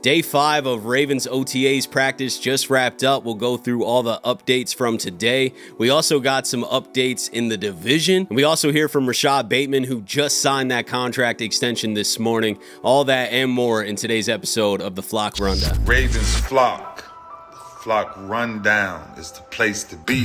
Day 5 of Ravens OTAs practice just wrapped up. We'll go through all the updates from today. We also got some updates in the division. We also hear from Rashod Bateman, who just signed that contract extension this morning. All that and more in today's episode of the Flock Rundown. Ravens Flock. The Flock Rundown is the place to be.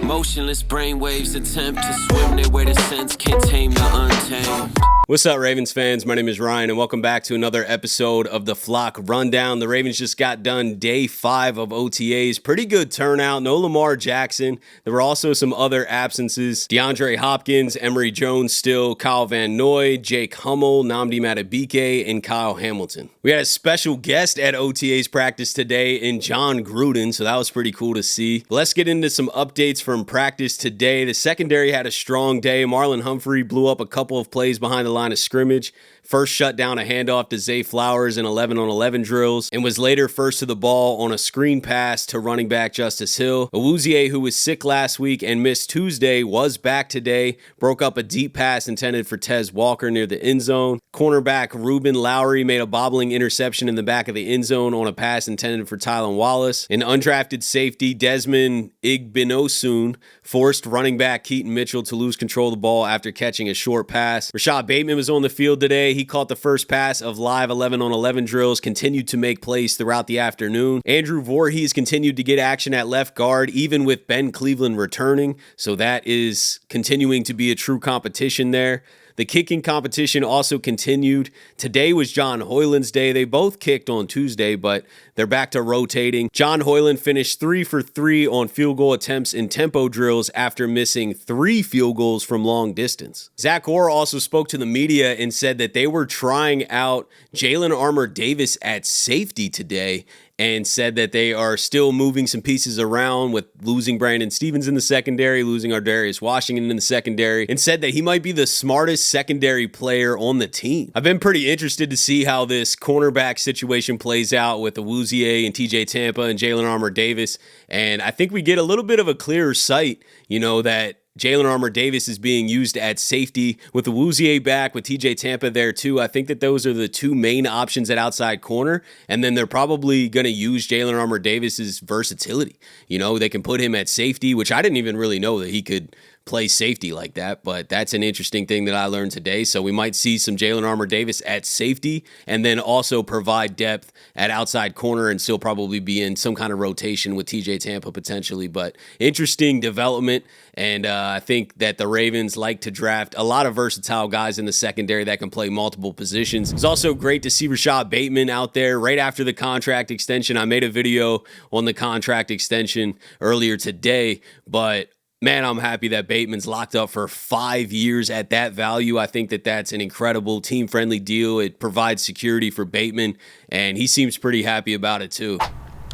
Motionless brainwaves attempt to swim their way to sense, can't tame the untamed. What's up, Ravens fans? My name is Ryan, and welcome back to another episode of the Flock Rundown. The Ravens just got done day 5 of OTAs. Pretty good turnout. No Lamar Jackson. There were also some other absences. DeAndre Hopkins, Emory Jones still, Kyle Van Noy, Jake Hummel, Nnamdi Madubuike, and Kyle Hamilton. We had a special guest at OTAs practice today in John Gruden, so that was pretty cool to see. Let's get into some updates from practice today. The secondary had a strong day. Marlon Humphrey blew up a couple of plays behind the line of scrimmage. First shut down a handoff to Zay Flowers in 11-on-11 drills, and was later first to the ball on a screen pass to running back Justice Hill. Awuzie, who was sick last week and missed Tuesday, was back today, broke up a deep pass intended for Tez Walker near the end zone. Cornerback Ruben Lowry made a bobbling interception in the back of the end zone on a pass intended for Tylan Wallace. An undrafted safety, Desmond Igbinosun, forced running back Keaton Mitchell to lose control of the ball after catching a short pass. Rashod Bateman was on the field today. He caught the first pass of live 11-on-11 drills, continued to make plays throughout the afternoon. Andrew Voorhees continued to get action at left guard, even with Ben Cleveland returning, so that is continuing to be a true competition there. The kicking competition also continued. Today was John Hoyland's day. They both kicked on Tuesday, but they're back to rotating. John Hoyland finished 3 for 3 on field goal attempts in tempo drills after missing 3 field goals from long distance. Zach Orr also spoke to the media and said that they were trying out Jalen Armour-Davis at safety today, and said that they are still moving some pieces around with losing Brandon Stevens in the secondary, losing Ardarius Washington in the secondary, and said that he might be the smartest secondary player on the team. I've been pretty interested to see how this cornerback situation plays out with Awuzie and TJ Tampa and Jalen Armour-Davis, and I think we get a little bit of a clearer sight, that Jalen Armour-Davis is being used at safety with the Awuzie back, with TJ Tampa there too. I think that those are the two main options at outside corner, and then they're probably going to use Jalen Armour-Davis's versatility. They can put him at safety, which I didn't even really know that he could play safety like that, but that's an interesting thing that I learned today. So we might see some Jalen Armour-Davis at safety and then also provide depth at outside corner and still probably be in some kind of rotation with TJ Tampa potentially. But interesting development, and I think that the Ravens like to draft a lot of versatile guys in the secondary that can play multiple positions. It's also great to see Rashod Bateman out there right after the contract extension. I made a video on the contract extension earlier today, but man, I'm happy that Bateman's locked up for 5 years at that value. I think that that's an incredible team-friendly deal. It provides security for Bateman, and he seems pretty happy about it too.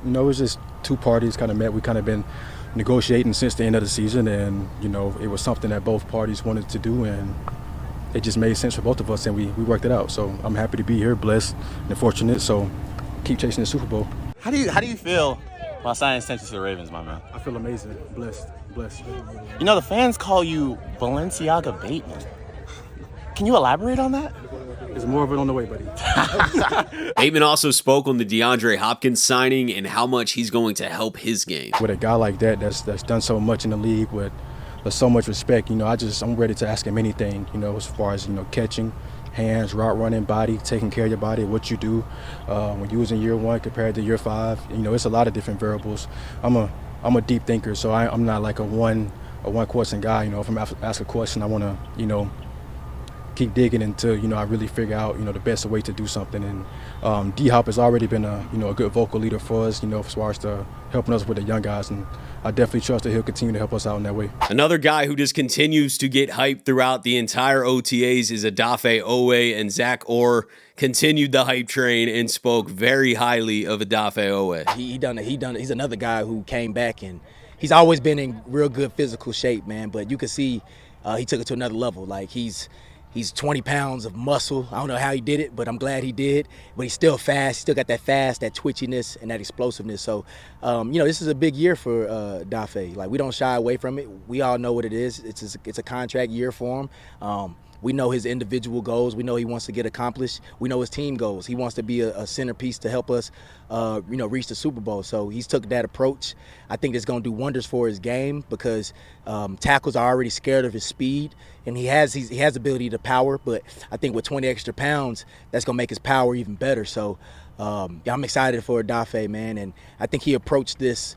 It was just two parties kind of met. We kind of been negotiating since the end of the season, and, it was something that both parties wanted to do, and it just made sense for both of us, and we worked it out. So I'm happy to be here, blessed and fortunate, so keep chasing the Super Bowl. How do you feel about signing extensions to the Ravens, my man? I feel amazing, blessed. The fans call you Balenciaga Bateman. Can you elaborate on that? There's more of it on the way, buddy. Bateman also spoke on the DeAndre Hopkins signing and how much he's going to help his game. With a guy like that that's done so much in the league with so much respect, I'm ready to ask him anything, as far as, catching, hands, route running, body, taking care of your body, what you do when you was in year 1 compared to year 5. It's a lot of different variables. I'm a deep thinker, so I'm not like a one question guy. If I'm asked a question, I want to, keep digging until, I really figure out, the best way to do something. And D-Hop has already been a good vocal leader for us, as far as helping us with the young guys. And I definitely trust that he'll continue to help us out in that way. Another guy who just continues to get hyped throughout the entire OTAs is Odafe Oweh, and Zach Orr continued the hype train and spoke very highly of Odafe Oweh. He done it. He's another guy who came back, and he's always been in real good physical shape, man. But you can see he took it to another level. Like he's 20 pounds of muscle. I don't know how he did it, but I'm glad he did. But he's still fast. He's still got that fast, that twitchiness, and that explosiveness. So, this is a big year for Odafe. Like, we don't shy away from it. We all know what it is. It's a contract year for him. We know his individual goals. We know he wants to get accomplished. We know his team goals. He wants to be a centerpiece to help us, reach the Super Bowl. So he's took that approach. I think it's going to do wonders for his game because tackles are already scared of his speed, and he has ability to power. But I think with 20 extra pounds, that's going to make his power even better. So I'm excited for Odafe, man, and I think he approached his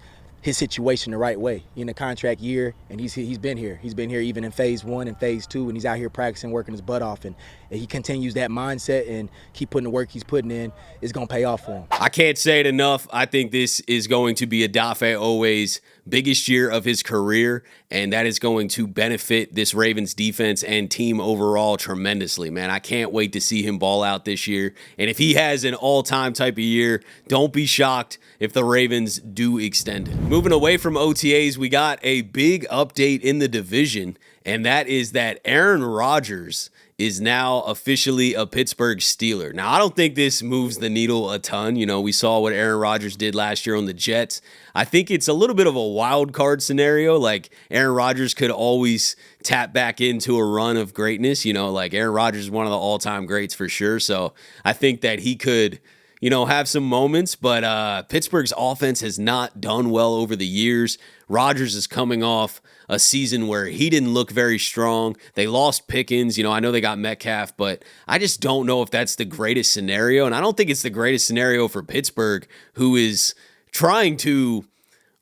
situation the right way. In a contract year, and he's been here. He's been here even in phase 1 and phase 2, and he's out here practicing, working his butt off, and he continues that mindset and keep putting the work he's putting in. It's going to pay off for him. I can't say it enough. I think this is going to be Odafe Oweh's biggest year of his career, and that is going to benefit this Ravens defense and team overall tremendously, man. I can't wait to see him ball out this year. And if he has an all-time type of year, don't be shocked if the Ravens do extend it. Moving away from OTAs, we got a big update in the division, and that is that Aaron Rodgers is now officially a Pittsburgh Steeler. Now, I don't think this moves the needle a ton. We saw what Aaron Rodgers did last year on the Jets. I think it's a little bit of a wild card scenario. Like, Aaron Rodgers could always tap back into a run of greatness. Like Aaron Rodgers is one of the all-time greats for sure. So I think that he could have some moments, but Pittsburgh's offense has not done well over the years. Rodgers is coming off a season where he didn't look very strong. They lost Pickens. I know they got Metcalf, but I just don't know if that's the greatest scenario. And I don't think it's the greatest scenario for Pittsburgh, who is trying to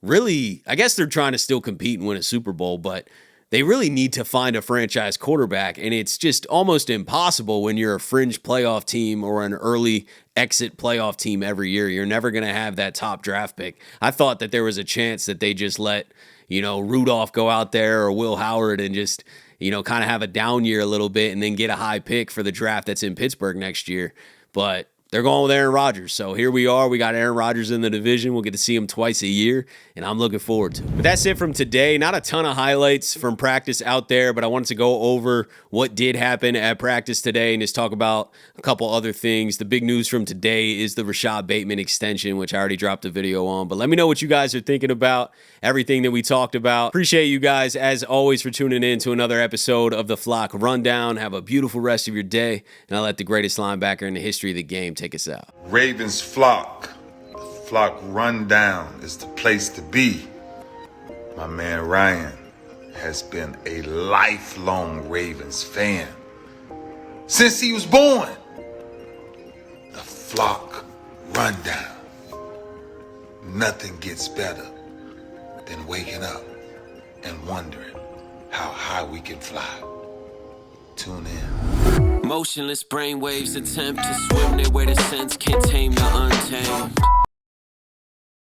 really, I guess they're trying to still compete and win a Super Bowl, but they really need to find a franchise quarterback, and it's just almost impossible when you're a fringe playoff team or an early exit playoff team every year. You're never going to have that top draft pick. I thought that there was a chance that they just let, Rudolph go out there or Will Howard and just, kind of have a down year a little bit and then get a high pick for the draft that's in Pittsburgh next year. But they're going with Aaron Rodgers. So here we are. We got Aaron Rodgers in the division. We'll get to see him twice a year, and I'm looking forward to it. But that's it from today. Not a ton of highlights from practice out there, but I wanted to go over what did happen at practice today and just talk about a couple other things. The big news from today is the Rashod Bateman extension, which I already dropped a video on. But let me know what you guys are thinking about everything that we talked about. Appreciate you guys, as always, for tuning in to another episode of the Flock Rundown. Have a beautiful rest of your day, and I'll let the greatest linebacker in the history of the game take us out. Ravens Flock. The Flock Rundown is the place to be. My man Ryan has been a lifelong Ravens fan since he was born. The Flock Rundown. Nothing gets better than waking up and wondering how high we can fly. Tune in. Motionless brainwaves attempt to swim their way to sense, can't tame the untamed.